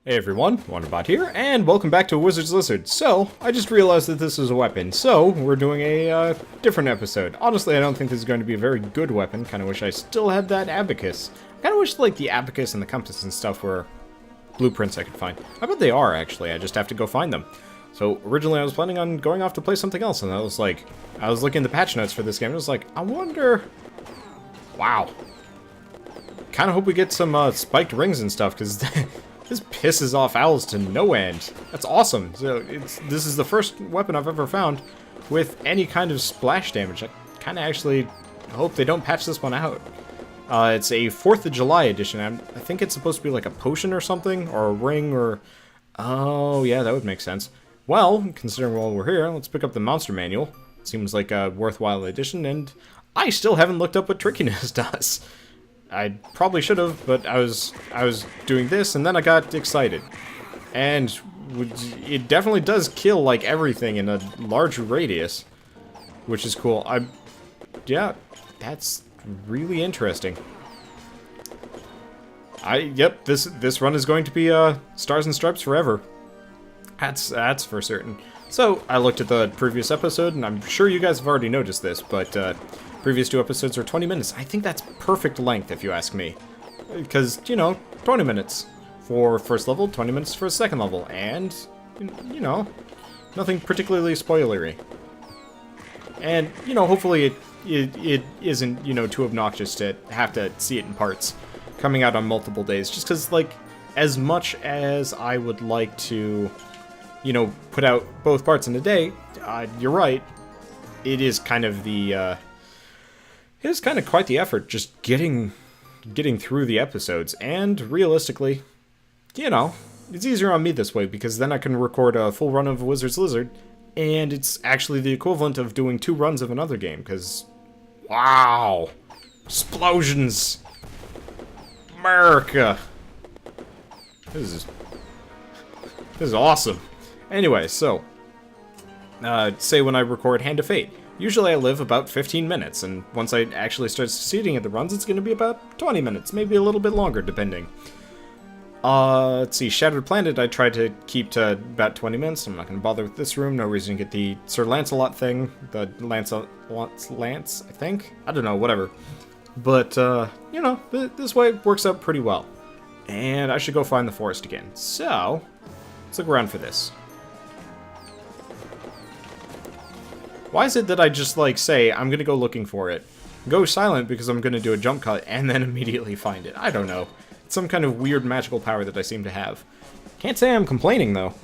Hey everyone, Wanderbot here, and welcome back to Wizard's Lizard. So, I just realized that this is a weapon, so we're doing a different episode. Honestly, I don't think this is going to be a very good weapon. Kind of wish I still had that abacus. Kind of wish like the abacus and the compass and stuff were blueprints I could find. I bet they are, actually. I just have to go find them. So, originally I was planning on going off to play something else, and I was looking at the patch notes for this game, and I was like, I wonder... Wow. Kind of hope we get some spiked rings and stuff, because... This pisses off owls to no end. That's awesome. So this is the first weapon I've ever found with any kind of splash damage. I kind of actually hope they don't patch this one out. It's a 4th of July edition. I think it's supposed to be like a potion or something, or a ring, or... Oh, yeah, that would make sense. Well, considering while we're here, let's pick up the monster manual. Seems like a worthwhile addition, and I still haven't looked up what trickiness does. I probably should have, but I was doing this, and then I got excited. And it definitely does kill, like, everything in a large radius, which is cool. Yeah, that's really interesting. Yep, this run is going to be, Stars and Stripes forever. That's for certain. So, I looked at the previous episode, and I'm sure you guys have already noticed this, but, previous 2 episodes are 20 minutes. I think that's perfect length, if you ask me. Because, you know, 20 minutes for first level, 20 minutes for second level, and, you know, nothing particularly spoilery. And, you know, hopefully it isn't, you know, too obnoxious to have to see it in parts, coming out on multiple days. Just because, like, as much as I would like to, you know, put out both parts in a day, you're right, it is kind of the, it is kind of quite the effort just getting through the episodes, and realistically, you know, it's easier on me this way because then I can record a full run of Wizard's Lizard, and it's actually the equivalent of doing 2 runs of another game, because, wow, explosions, America, this is awesome. Anyway, so, say when I record Hand of Fate. Usually I live about 15 minutes, and once I actually start succeeding at the runs, it's going to be about 20 minutes, maybe a little bit longer, depending. Let's see, Shattered Planet I tried to keep to about 20 minutes. I'm not going to bother with this room, no reason to get the Sir Lancelot thing, the Lance, I think? I don't know, whatever. But, you know, this way it works out pretty well. And I should go find the forest again. So, let's look around for this. Why is it that I just, like, say, I'm gonna go looking for it, go silent because I'm gonna do a jump cut, and then immediately find it? I don't know. It's some kind of weird magical power that I seem to have. Can't say I'm complaining, though.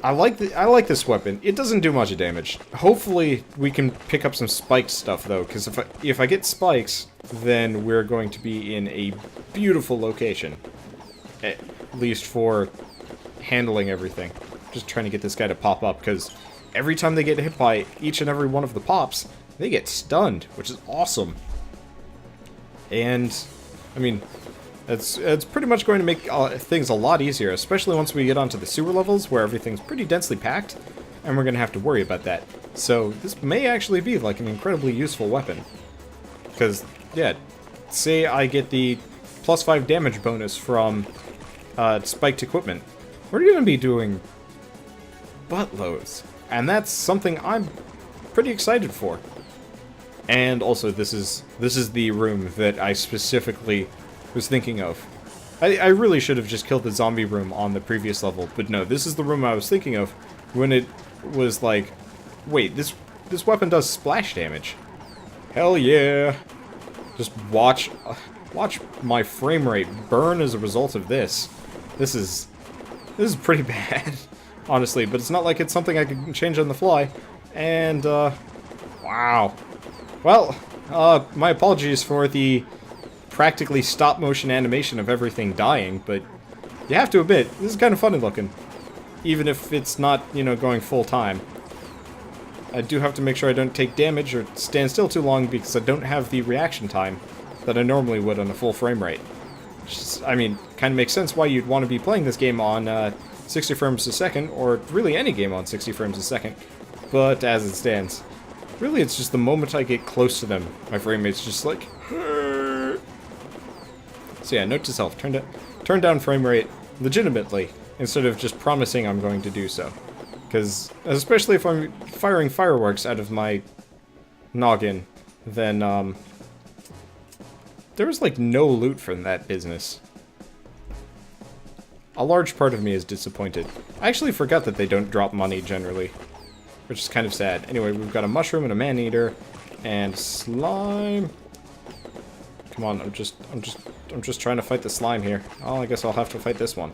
I like this weapon. It doesn't do much damage. Hopefully, we can pick up some spiked stuff, though, because if I get spikes, then we're going to be in a beautiful location. At least for handling everything. Just trying to get this guy to pop up, because every time they get hit by each and every one of the pops, they get stunned, which is awesome. And, I mean, it's pretty much going to make things a lot easier, especially once we get onto the sewer levels, where everything's pretty densely packed, and we're going to have to worry about that. So, this may actually be, like, an incredibly useful weapon. Because, yeah, say I get the +5 damage bonus from spiked equipment, we're going to be doing buttloads. And that's something I'm pretty excited for. And also, this is the room that I specifically was thinking of. I really should have just killed the zombie room on the previous level, but no, this is the room I was thinking of when it was like, wait, this weapon does splash damage. Hell yeah! Just watch my frame rate burn as a result of this. This is pretty bad. Honestly, but it's not like it's something I can change on the fly. And, wow. Well, my apologies for the practically stop-motion animation of everything dying, but you have to admit, this is kind of funny looking. Even if it's not, you know, going full-time. I do have to make sure I don't take damage or stand still too long because I don't have the reaction time that I normally would on a full frame rate. Which is, I mean, kind of makes sense why you'd want to be playing this game on, 60 frames a second, or really any game on 60 frames a second, but as it stands, really it's just the moment I get close to them, my frame rate's just like... So yeah, note to self, turn down frame rate legitimately, instead of just promising I'm going to do so. Because, especially if I'm firing fireworks out of my noggin, then, there was, like, no loot from that business. A large part of me is disappointed. I actually forgot that they don't drop money, generally. Which is kind of sad. Anyway, we've got a mushroom and a man-eater, and slime. Come on, I'm just trying to fight the slime here. Oh, I guess I'll have to fight this one.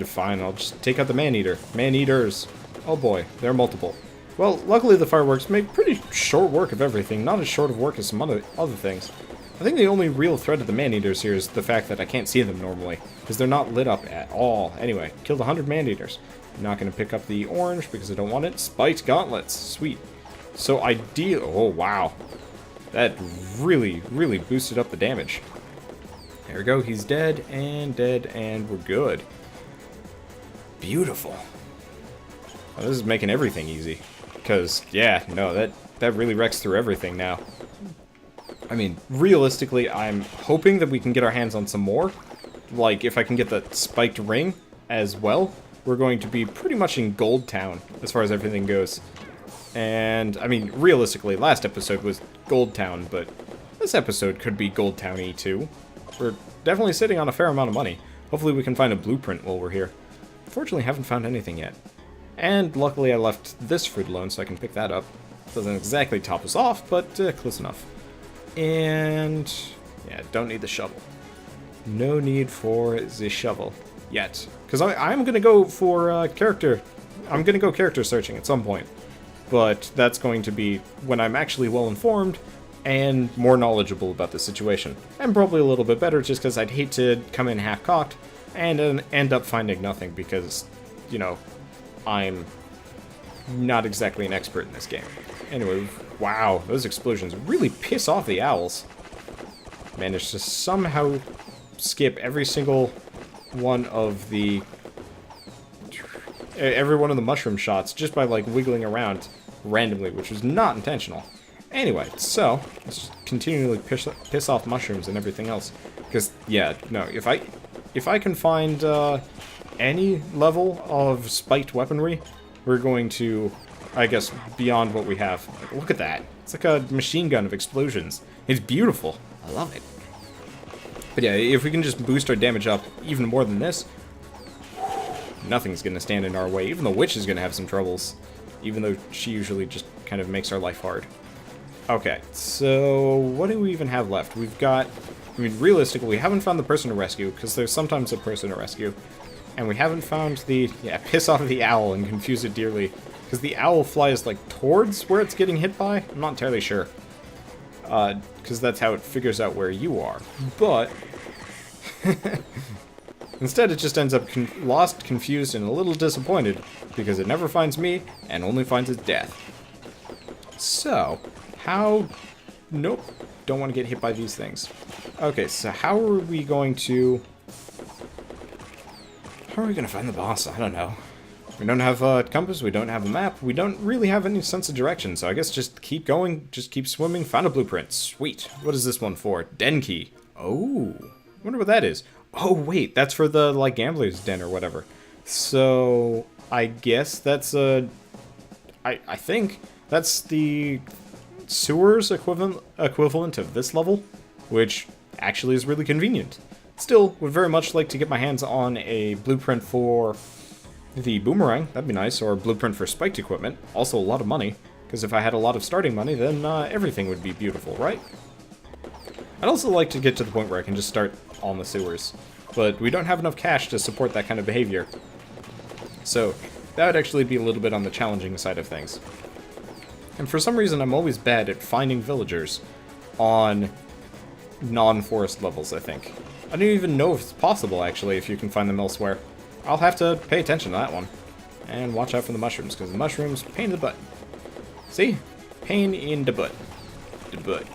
Fine, I'll just take out the man-eater. Man-eaters. Oh boy, they're multiple. Well, luckily the fireworks make pretty short work of everything, not as short of work as some other things. I think the only real threat of the man-eaters here is the fact that I can't see them normally, because they're not lit up at all. Anyway, killed 100 man-eaters. I'm not going to pick up the orange because I don't want it. Spiked gauntlets. Sweet. So oh wow. That really, really boosted up the damage. There we go, he's dead, and we're good. Beautiful. Well, this is making everything easy. Because, yeah, no, that really wrecks through everything now. I mean, realistically, I'm hoping that we can get our hands on some more. Like, if I can get the spiked ring as well, we're going to be pretty much in Gold Town, as far as everything goes. And, I mean, realistically, last episode was Gold Town, but this episode could be Gold Town-y too. We're definitely sitting on a fair amount of money. Hopefully we can find a blueprint while we're here. Unfortunately, haven't found anything yet. And luckily I left this fruit alone so I can pick that up. Doesn't exactly top us off, but close enough. And yeah, don't need the shovel. No need for the shovel yet. Because I'm going to go for character. I'm going to go character searching at some point. But that's going to be when I'm actually well informed and more knowledgeable about the situation. And probably a little bit better just because I'd hate to come in half-cocked and end up finding nothing because, you know, I'm not exactly an expert in this game. Anyway, wow, those explosions really piss off the owls. Managed to somehow skip every single one of the... every one of the mushroom shots just by, like, wiggling around randomly, which was not intentional. Anyway, so, let's just continually piss off mushrooms and everything else. Because, yeah, no, if I can find any level of spiked weaponry, we're going to, I guess, beyond what we have. Like, look at that. It's like a machine gun of explosions. It's beautiful. I love it. But yeah, if we can just boost our damage up even more than this, nothing's going to stand in our way. Even the witch is going to have some troubles. Even though she usually just kind of makes our life hard. Okay, so what do we even have left? We've got, I mean, realistically, we haven't found the person to rescue, because there's sometimes a person to rescue. And we haven't found the, yeah, piss off the owl and confuse it dearly. Because the owl flies, like, towards where it's getting hit by? I'm not entirely sure. Because that's how it figures out where you are. But... instead, it just ends up lost, confused, and a little disappointed, because it never finds me, and only finds its death. So, how... Nope. Don't want to get hit by these things. Okay, so how are we going to... How are we going to find the boss? I don't know. We don't have a compass, we don't have a map, we don't really have any sense of direction, so I guess just keep going, just keep swimming, find a blueprint. Sweet. What is this one for? Den key. Oh. Wonder what that is. Oh, wait, that's for the, like, gambler's den or whatever. So, I guess that's a... I think that's the sewers equivalent of this level, which actually is really convenient. Still, would very much like to get my hands on a blueprint for the boomerang. That'd be nice, or a blueprint for spiked equipment. Also a lot of money, because if I had a lot of starting money, then everything would be beautiful, right? I'd also like to get to the point where I can just start on the sewers, but we don't have enough cash to support that kind of behavior. So, that would actually be a little bit on the challenging side of things. And for some reason, I'm always bad at finding villagers on non-forest levels, I think. I don't even know if it's possible, actually, if you can find them elsewhere. I'll have to pay attention to that one. And watch out for the mushrooms, because the mushrooms, pain in the butt. See? Pain in the butt. The butt.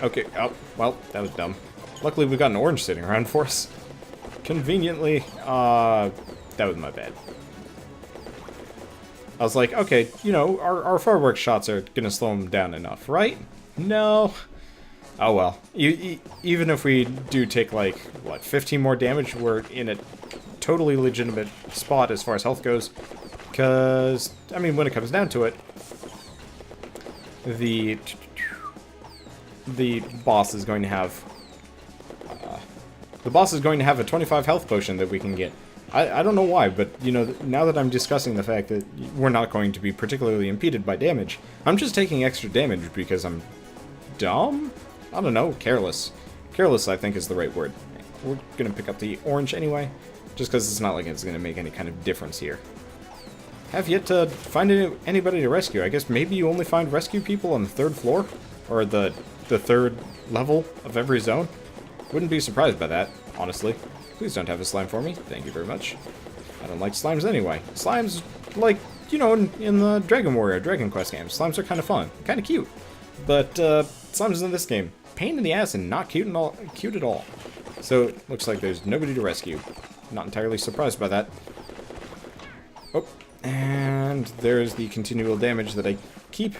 Okay, oh, well, that was dumb. Luckily, we got an orange sitting around for us. Conveniently, that was my bad. I was like, okay, you know, our fireworks shots are gonna slow them down enough, right? No. Oh well. Even if we do take, like, what, 15 more damage, we're in a totally legitimate spot as far as health goes. Because, I mean, when it comes down to it, the boss is going to have... the boss is going to have a 25 health potion that we can get. I don't know why, but, you know, now that I'm discussing the fact that we're not going to be particularly impeded by damage, I'm just taking extra damage because I'm dumb? I don't know, careless. Careless, I think, is the right word. We're going to pick up the orange anyway, just because it's not like it's going to make any kind of difference here. Have yet to find anybody to rescue. I guess maybe you only find rescue people on the 3rd floor? Or the 3rd level of every zone? Wouldn't be surprised by that, honestly. Please don't have a slime for me. Thank you very much. I don't like slimes anyway. Slimes, like, you know, in the Dragon Warrior, Dragon Quest games, slimes are kind of fun. Kind of cute. But, slimes in this game, pain in the ass and not cute at all. So, it looks like there's nobody to rescue. Not entirely surprised by that. Oh, and there's the continual damage that I keep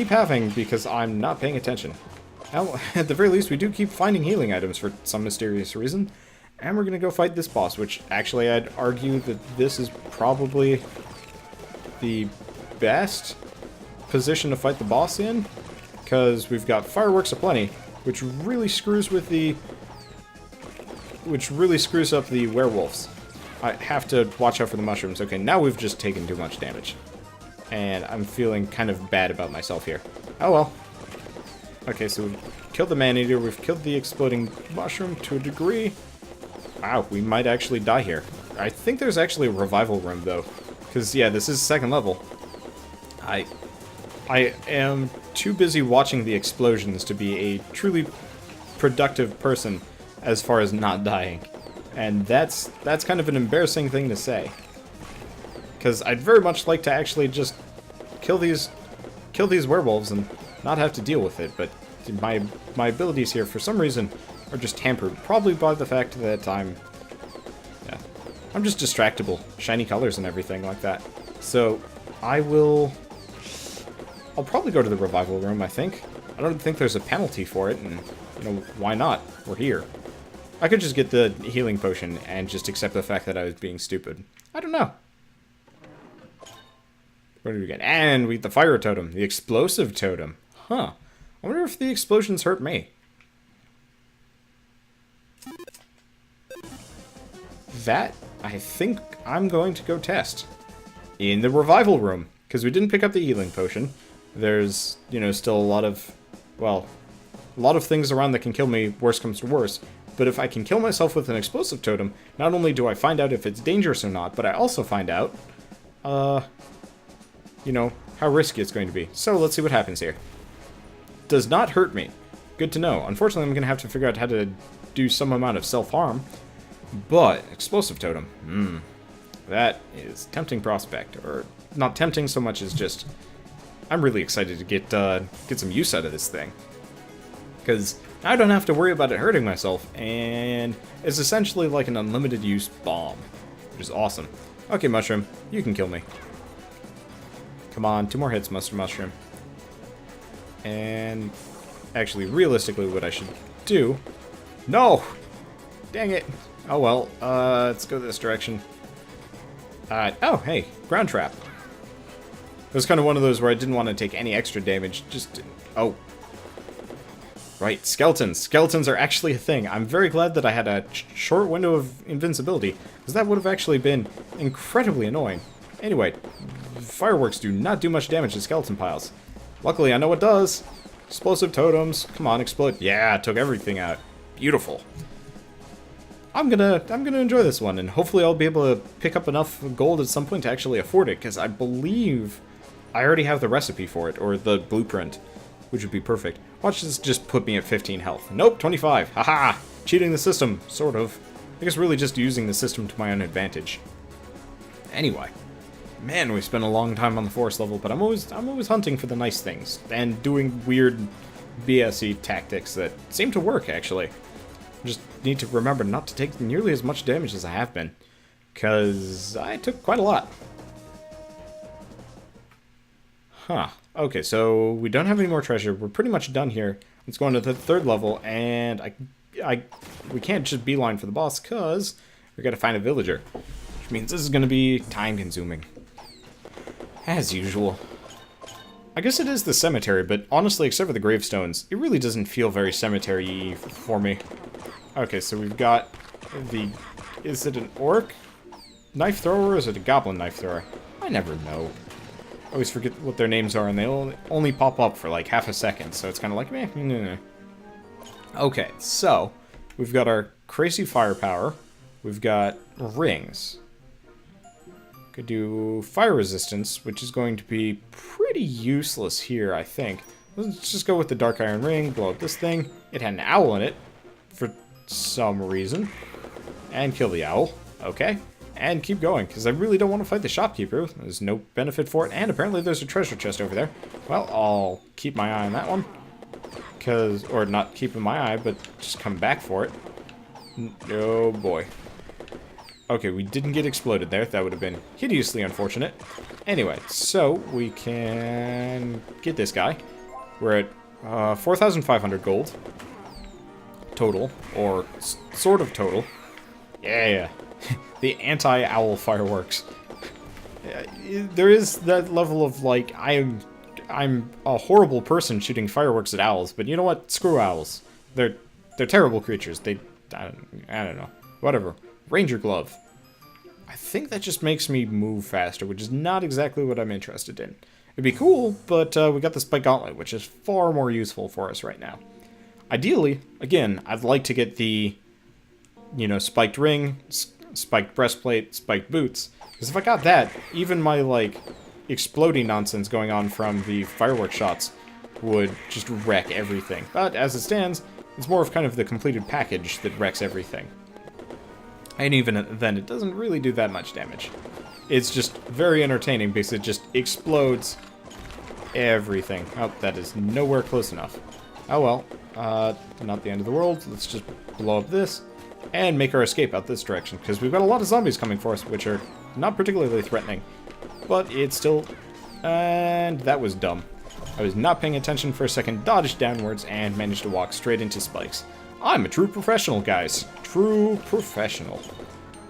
having because I'm not paying attention. Well, at the very least, we do keep finding healing items for some mysterious reason. And we're going to go fight this boss, which actually I'd argue that this is probably the best position to fight the boss in. Because we've got fireworks aplenty, which really screws with the... which really screws up the werewolves. I have to watch out for the mushrooms. Okay, now we've just taken too much damage. And I'm feeling kind of bad about myself here. Oh well. Okay, so we've killed the man-eater, we've killed the exploding mushroom to a degree. Wow, we might actually die here. I think there's actually a revival room, though. Because, yeah, this is 2nd level. I am too busy watching the explosions to be a truly productive person as far as not dying. And that's kind of an embarrassing thing to say. Because I'd very much like to actually just kill these werewolves and not have to deal with it, but my abilities here, for some reason, are just hampered. Probably by the fact that I'm just distractible. Shiny colors and everything like that. So, I'll probably go to the revival room, I think. I don't think there's a penalty for it, and, you know, why not? We're here. I could just get the healing potion and just accept the fact that I was being stupid. I don't know. What did we get? And we get the fire totem. The explosive totem. Huh. I wonder if the explosions hurt me. That, I think I'm going to go test. In the revival room. Because we didn't pick up the healing potion. There's, you know, still a lot of, well, a lot of things around that can kill me, worst comes to worst. But if I can kill myself with an explosive totem, not only do I find out if it's dangerous or not, but I also find out, you know, how risky it's going to be. So let's see what happens here. Does not hurt me. Good to know. Unfortunately, I'm going to have to figure out how to do some amount of self-harm. But, explosive totem. That is tempting prospect. Or, not tempting so much as just... I'm really excited to get some use out of this thing. Because I don't have to worry about it hurting myself. And it's essentially like an unlimited use bomb. Which is awesome. Okay, Mushroom. You can kill me. Come on, 2 more hits, Mushroom. And actually, realistically, what I should do... No! Dang it! Oh well, let's go this direction. Oh, hey, ground trap. It was kind of one of those where I didn't want to take any extra damage, just... Oh. Right, skeletons. Skeletons are actually a thing. I'm very glad that I had a short window of invincibility, because that would have actually been incredibly annoying. Anyway, fireworks do not do much damage to skeleton piles. Luckily, I know what does. Explosive totems. Come on, explode. Yeah, took everything out. Beautiful. I'm gonna enjoy this one, and hopefully I'll be able to pick up enough gold at some point to actually afford it, because I believe I already have the recipe for it, or the blueprint, which would be perfect. Watch this just put me at 15 health. Nope, 25. Haha! Cheating the system, sort of. I guess really just using the system to my own advantage. Anyway. Man, we spent a long time on the forest level, but I'm always hunting for the nice things, and doing weird BSE tactics that seem to work, actually. Just need to remember not to take nearly as much damage as I have been, because I took quite a lot. Huh. Okay, so we don't have any more treasure. We're pretty much done here. Let's go on to the 3rd level, and we can't just beeline for the boss, because we gotta find a villager. Which means this is gonna be time-consuming. As usual. I guess it is the cemetery, but honestly, except for the gravestones, it really doesn't feel very cemetery-y for me. Okay, so we've got the... Is it an orc knife thrower, or is it a goblin knife thrower? I never know. I always forget what their names are, and they only pop up for like half a second, so it's kind of like, meh, nah. Okay, so, we've got our crazy firepower. We've got rings. Could do fire resistance, which is going to be pretty useless here, I think. Let's just go with the dark iron ring, blow up this thing. It had an owl in it, for some reason. And kill the owl. Okay. And keep going, because I really don't want to fight the shopkeeper. There's no benefit for it, and apparently there's a treasure chest over there. Well, I'll keep my eye on that one. Or not keeping my eye, but just come back for it. Oh boy. Okay, we didn't get exploded there. That would have been hideously unfortunate. Anyway, so we can get this guy. We're at 4,500 gold. Total, or sort of total. Yeah. The anti-owl fireworks. There is that level of, like, I'm a horrible person shooting fireworks at owls, but you know what? Screw owls. They're terrible creatures. I don't know. Whatever. Ranger glove. I think that just makes me move faster, which is not exactly what I'm interested in. It'd be cool, but we got the spike gauntlet, which is far more useful for us right now. Ideally, again, I'd like to get the, spiked ring, spiked breastplate, spiked boots. Because if I got that, even my, like, exploding nonsense going on from the firework shots would just wreck everything. But as it stands, it's more of kind of the completed package that wrecks everything. And even then, it doesn't really do that much damage. It's just very entertaining because it just explodes everything. Oh, that is nowhere close enough. Oh well, not the end of the world. Let's just blow up this and make our escape out this direction, because we've got a lot of zombies coming for us, which are not particularly threatening. But it's still... And that was dumb. I was not paying attention for a second, dodged downwards, and managed to walk straight into spikes. I'm a true professional, guys. True professional.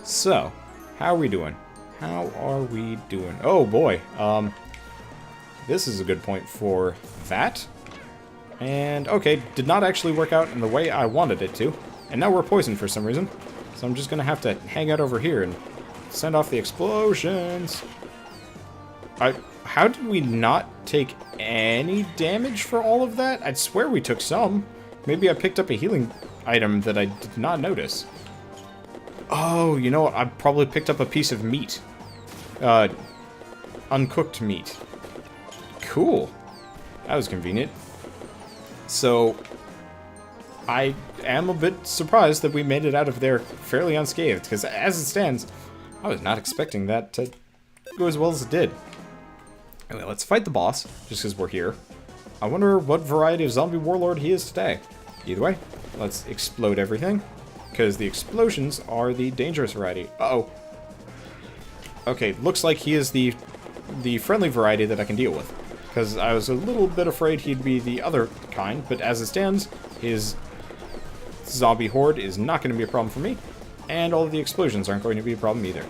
So, how are we doing? How are we doing? Oh boy, this is a good point for that. And, okay, did not actually work out in the way I wanted it to. And now we're poisoned for some reason. So I'm just gonna have to hang out over here and send off the explosions. How did we not take any damage for all of that? I'd swear we took some. Maybe I picked up a healing item that I did not notice. Oh, you know what? I probably picked up a piece of meat. Uncooked meat. Cool. That was convenient. So, I am a bit surprised that we made it out of there fairly unscathed, because as it stands, I was not expecting that to go as well as it did. Anyway, let's fight the boss, just because we're here. I wonder what variety of zombie warlord he is today. Either way, let's explode everything, because the explosions are the dangerous variety. Uh-oh. Okay, looks like he is the friendly variety that I can deal with, because I was a little bit afraid he'd be the other kind, but as it stands, his zombie horde is not going to be a problem for me, and all of the explosions aren't going to be a problem either.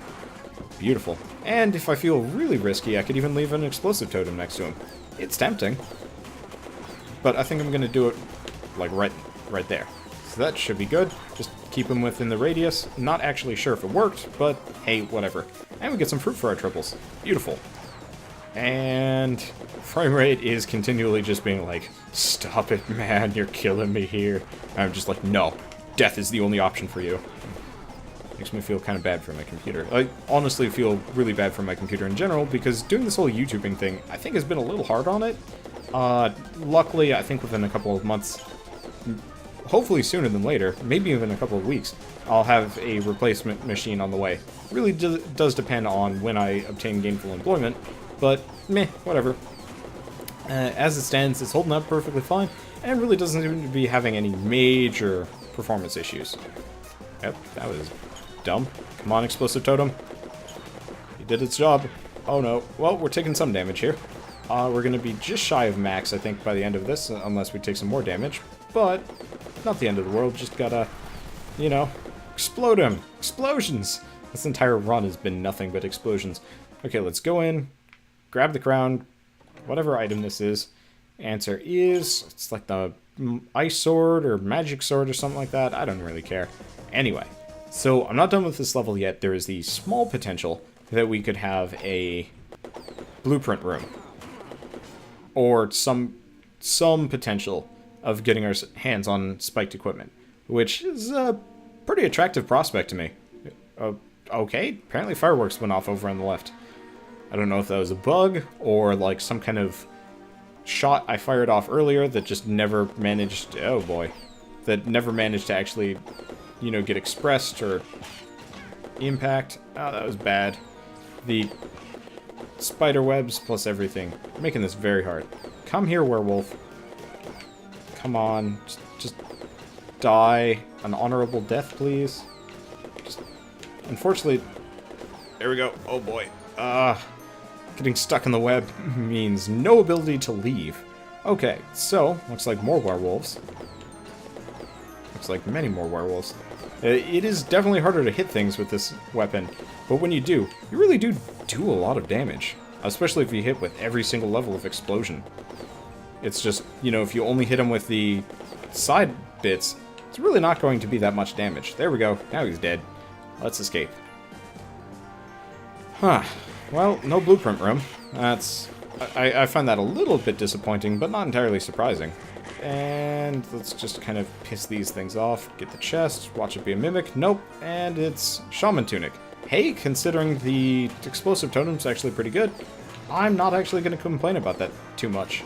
Beautiful. And if I feel really risky, I could even leave an explosive totem next to him. It's tempting, but I think I'm going to do it, like, right there. So that should be good. Just keep him within the radius. Not actually sure if it worked, but hey, whatever. And we get some fruit for our triples. Beautiful. And frame rate is continually just being like, stop it, man, you're killing me here. And I'm just like, no, death is the only option for you. Makes me feel kind of bad for my computer. I honestly feel really bad for my computer in general, because doing this whole YouTubing thing, I think has been a little hard on it. Luckily, I think within a couple of months, hopefully sooner than later, maybe even a couple of weeks, I'll have a replacement machine on the way. Really does depend on when I obtain gainful employment, but meh, whatever. As it stands, it's holding up perfectly fine, and really doesn't seem to be having any major performance issues. Yep, that was dumb. Come on, explosive totem. He did its job. Oh no. Well, we're taking some damage here. We're going to be just shy of max, I think, by the end of this, unless we take some more damage. but not the end of the world. Just gotta, you know, explode him. Explosions! This entire run has been nothing but explosions. Okay, let's go in, grab the crown, whatever item this is. Answer is, it's like the ice sword or magic sword or something like that. I don't really care. Anyway, so I'm not done with this level yet. There is the small potential that we could have a blueprint room. Or some potential of getting our hands on spiked equipment, which is a pretty attractive prospect to me. Okay, apparently fireworks went off over on the left. I don't know if that was a bug or like some kind of shot I fired off earlier that just never managed, oh boy, that never managed to actually, you know, get expressed or impact. Oh, that was bad. The spider webs plus everything, making this very hard. Come here, werewolf. Come on, just die an honorable death, please. Just, unfortunately, there we go. Oh boy. Getting stuck in the web means no ability to leave. Okay, so, looks like more werewolves. Looks like many more werewolves. It is definitely harder to hit things with this weapon, but when you do, you really do a lot of damage. Especially if you hit with every single level of explosion. It's just, you know, if you only hit him with the side bits, it's really not going to be that much damage. There we go. Now he's dead. Let's escape. Huh. Well, no blueprint room. That's... I find that a little bit disappointing, but not entirely surprising. And let's just kind of piss these things off. Get the chest, watch it be a mimic. Nope. And it's Shaman Tunic. Hey, considering the explosive totem's actually pretty good, I'm not actually going to complain about that too much.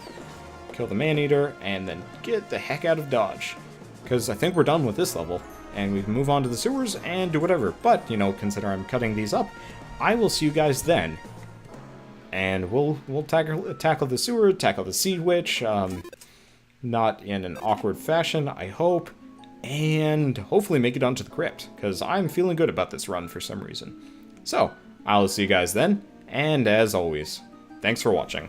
Kill the man-eater, and then get the heck out of Dodge. Because I think we're done with this level, and we can move on to the sewers and do whatever. But, you know, consider I'm cutting these up, I will see you guys then. And we'll tackle the sewer, tackle the Seed Witch, not in an awkward fashion, I hope, and hopefully make it onto the crypt, because I'm feeling good about this run for some reason. So, I'll see you guys then, and as always, thanks for watching.